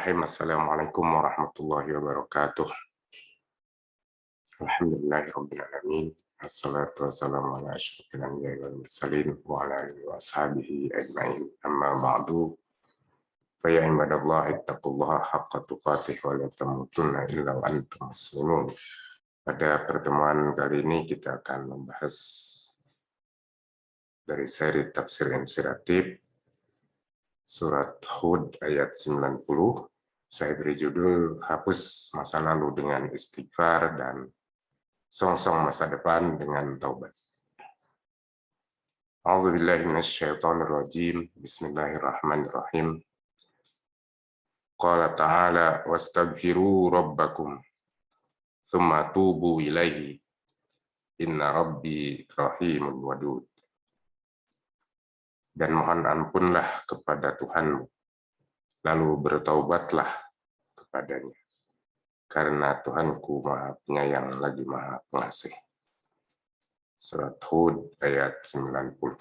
Bismillahirrahmanirrahim. Assalamualaikum warahmatullahi wabarakatuh. Alhamdulillahirabbil alamin. Assalatu wassalamu ala asyrofil anbiya'i wal mursalin wa ala alihi wa ashabihi ajmain. Amma ba'du. Fa ya ibadallahi ittaqullaha haqqa tuqatih wa la tamutunna illa wa antum muslimun. Pada pertemuan kali ini kita akan membahas dari seri tafsir inspiratif surat Hud ayat 90. Saya beri judul Hapus Masa Lalu dengan Istighfar dan Songsong Masa Depan dengan Taubat. A'udzubillahi minasyaitonirrajim. Bismillahirrahmanirrahim. Qala ta'ala wastaghfiru rabbakum thumma tubu ilaihi inna rabbi rahimul wadud. Dan mohon ampunlah kepada Tuhanmu, lalu bertaubatlah kepadanya, karena Tuhanku Maha Penyayang lagi Maha Pengasih. Surat Hud ayat 90.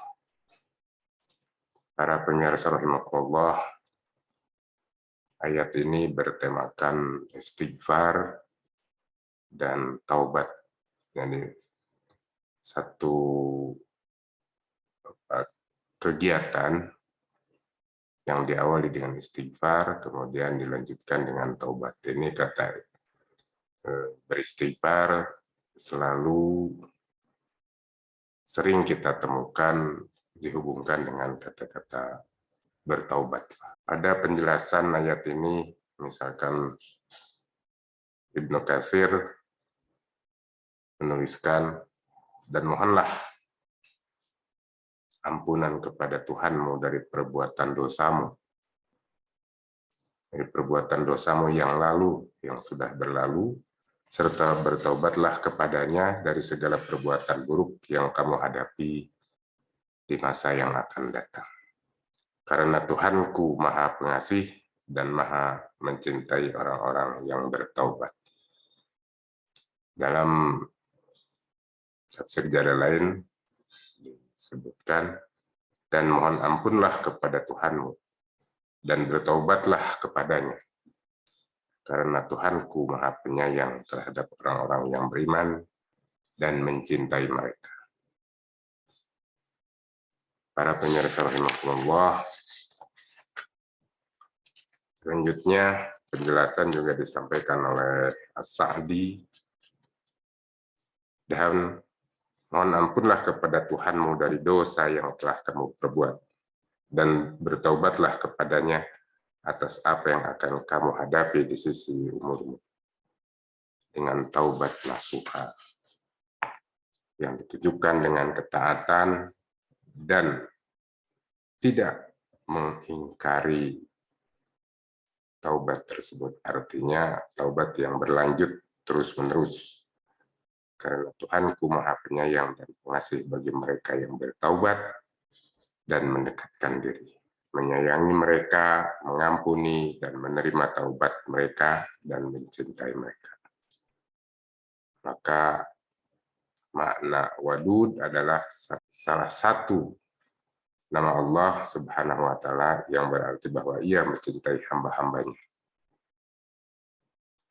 Para pemirsa rahimakumullah, ayat ini bertemakan istighfar dan taubat. Jadi satu kegiatan yang diawali dengan istighfar, kemudian dilanjutkan dengan taubat. Ini kata beristighfar selalu sering kita temukan dihubungkan dengan kata-kata bertaubat. Ada penjelasan ayat ini, misalkan Ibnu Katsir menuliskan, dan mohonlah ampunan kepada Tuhanmu dari perbuatan dosamu. Dari perbuatan dosamu yang lalu, yang sudah berlalu, serta bertaubatlah kepadanya dari segala perbuatan buruk yang kamu hadapi di masa yang akan datang. Karena Tuhanku Maha Pengasih dan Maha mencintai orang-orang yang bertaubat. Dalam tafsir jalan lain disebutkan, dan mohon ampunlah kepada Tuhanmu dan bertaubatlah kepadanya, karena Tuhanku Maha Penyayang terhadap orang-orang yang beriman dan mencintai mereka. Para pemirsa rahimakumullah, selanjutnya penjelasan juga disampaikan oleh As-Sa'di, dan mohon ampunlah kepada Tuhanmu dari dosa yang telah kamu perbuat, dan bertaubatlah kepadanya atas apa yang akan kamu hadapi di sisi umurmu, dengan taubat nasuha yang ditujukan dengan ketaatan dan tidak mengingkari taubat tersebut. Artinya taubat yang berlanjut terus-menerus. Karena Tuhanku Maha Penyayang dan Pengasih bagi mereka yang bertaubat dan mendekatkan diri. Menyayangi mereka, mengampuni dan menerima taubat mereka, dan mencintai mereka. Maka makna wadud adalah salah satu nama Allah Subhanahu wa Ta'ala yang berarti bahwa Ia mencintai hamba-hambanya.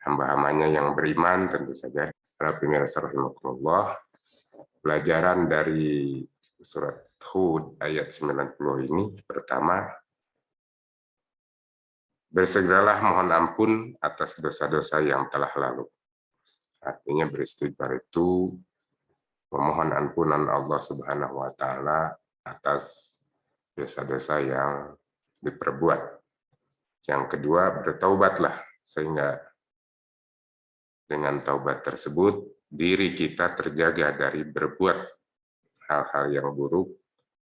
Hamba-hambanya yang beriman tentu saja. Para pemirsa rahimakumullah, pelajaran dari surat Hud ayat 90 ini pertama, bersegeralah mohon ampun atas dosa-dosa yang telah lalu. Artinya beristighfar itu memohon ampunan Allah Subhanahu wa Ta'ala atas dosa-dosa yang diperbuat. Yang kedua, bertaubatlah, sehingga dengan taubat tersebut diri kita terjaga dari berbuat hal-hal yang buruk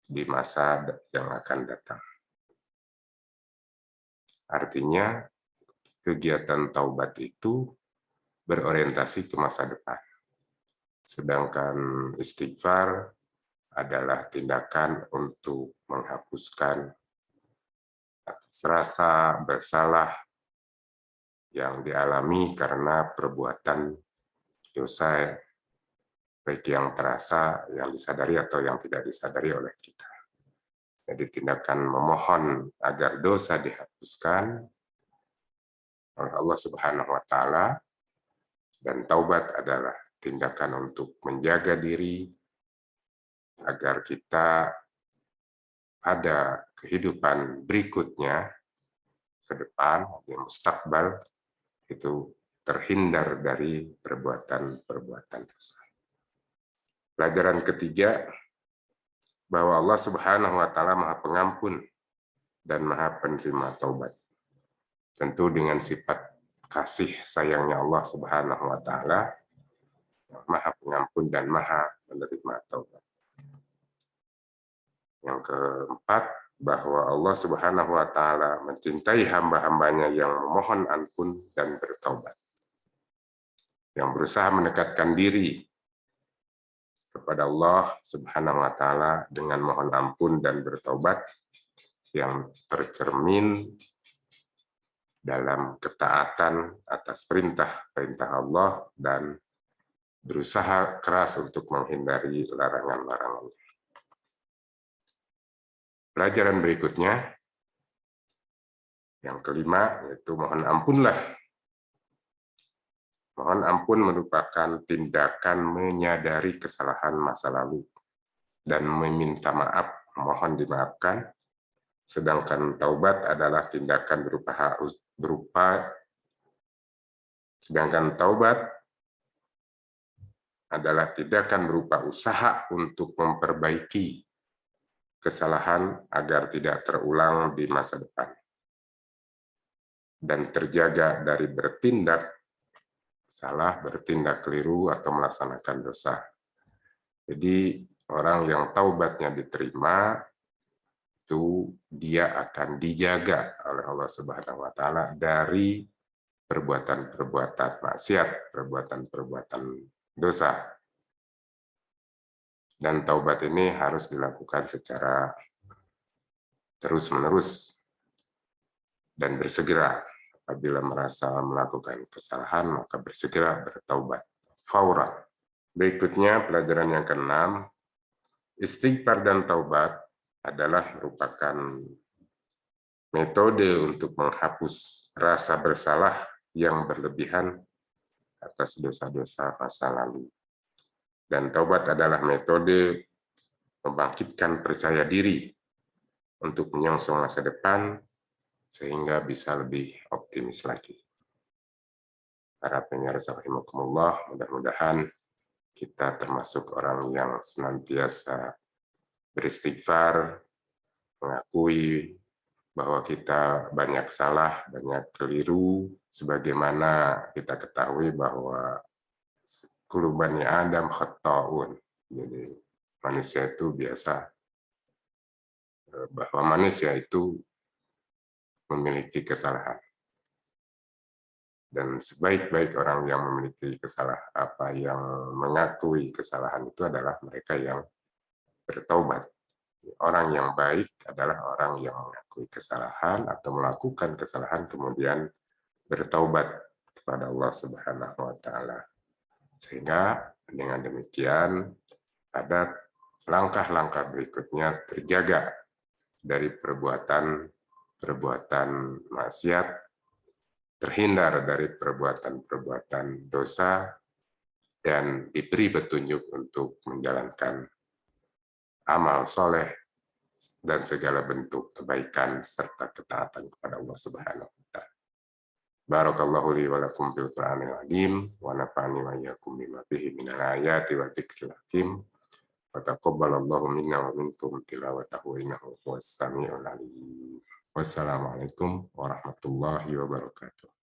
di masa yang akan datang. Artinya kegiatan taubat itu berorientasi ke masa depan. Sedangkan istighfar adalah tindakan untuk menghapuskan rasa bersalah yang dialami karena perbuatan dosa, baik yang terasa, yang disadari atau yang tidak disadari oleh kita. Jadi tindakan memohon agar dosa dihapuskan oleh Allah Subhanahu wa taala, dan taubat adalah tindakan untuk menjaga diri agar kita pada kehidupan berikutnya ke depan, di mustakbal, itu terhindar dari perbuatan-perbuatan dosa. Pelajaran ketiga, bahwa Allah Subhanahu wa taala Maha Pengampun dan Maha Penerima taubat. Tentu dengan sifat kasih sayangnya Allah Subhanahu wa taala, Maha Pengampun dan Maha Penerima taubat. Yang keempat, bahwa Allah Subhanahu wa taala mencintai hamba-hambanya yang memohon ampun dan bertaubat, yang berusaha mendekatkan diri kepada Allah Subhanahu wa taala dengan mohon ampun dan bertaubat, yang tercermin dalam ketaatan atas perintah-perintah Allah dan berusaha keras untuk menghindari larangan-larangan. Pelajaran berikutnya, yang kelima, yaitu mohon ampunlah. Mohon ampun merupakan tindakan menyadari kesalahan masa lalu dan meminta maaf, mohon dimaafkan. Sedangkan taubat adalah tindakan berupa usaha untuk memperbaiki kesalahan agar tidak terulang di masa depan dan terjaga dari bertindak salah, bertindak keliru, atau melaksanakan dosa. Jadi orang yang taubatnya diterima, itu dia akan dijaga oleh Allah Subhanahu wa taala dari perbuatan-perbuatan maksiat, perbuatan-perbuatan dosa. Dan taubat ini harus dilakukan secara terus-menerus dan bersegera. Apabila merasa melakukan kesalahan, maka bersegera bertaubat. Faura. Berikutnya, pelajaran yang keenam, istighfar dan taubat adalah merupakan metode untuk menghapus rasa bersalah yang berlebihan atas dosa-dosa masa lalu. Dan taubat adalah metode membangkitkan percaya diri untuk menyongsong masa depan sehingga bisa lebih optimis lagi. Para pemirsa rahimakumullah, mudah-mudahan kita termasuk orang yang senantiasa beristighfar, mengakui bahwa kita banyak salah, banyak keliru, sebagaimana kita ketahui bahwa kullu bani Adam khata'un. Jadi manusia itu biasa, bahwa manusia itu memiliki kesalahan. Dan sebaik-baik orang yang memiliki kesalahan, yang mengakui kesalahan itu adalah mereka yang bertaubat. Orang yang baik adalah orang yang mengakui kesalahan atau melakukan kesalahan kemudian bertaubat kepada Allah Subhanahu wa taala. Sehingga dengan demikian ada langkah-langkah berikutnya terjaga dari perbuatan maksiat, terhindar dari perbuatan-perbuatan dosa, dan diberi petunjuk untuk menjalankan amal soleh dan segala bentuk kebaikan serta ketaatan kepada Allah Subhanahu wa taala. Barakallahu li wa lakum fil Qur'anil azim wa nafa'ani wa iyyakum bima fihi minal ayati wa dzikril hakim. Wa taqabbalallahu minna wa minkum tilawatahu innahu huwas samiul alim. Wassalamualaikum warahmatullahi wabarakatuh.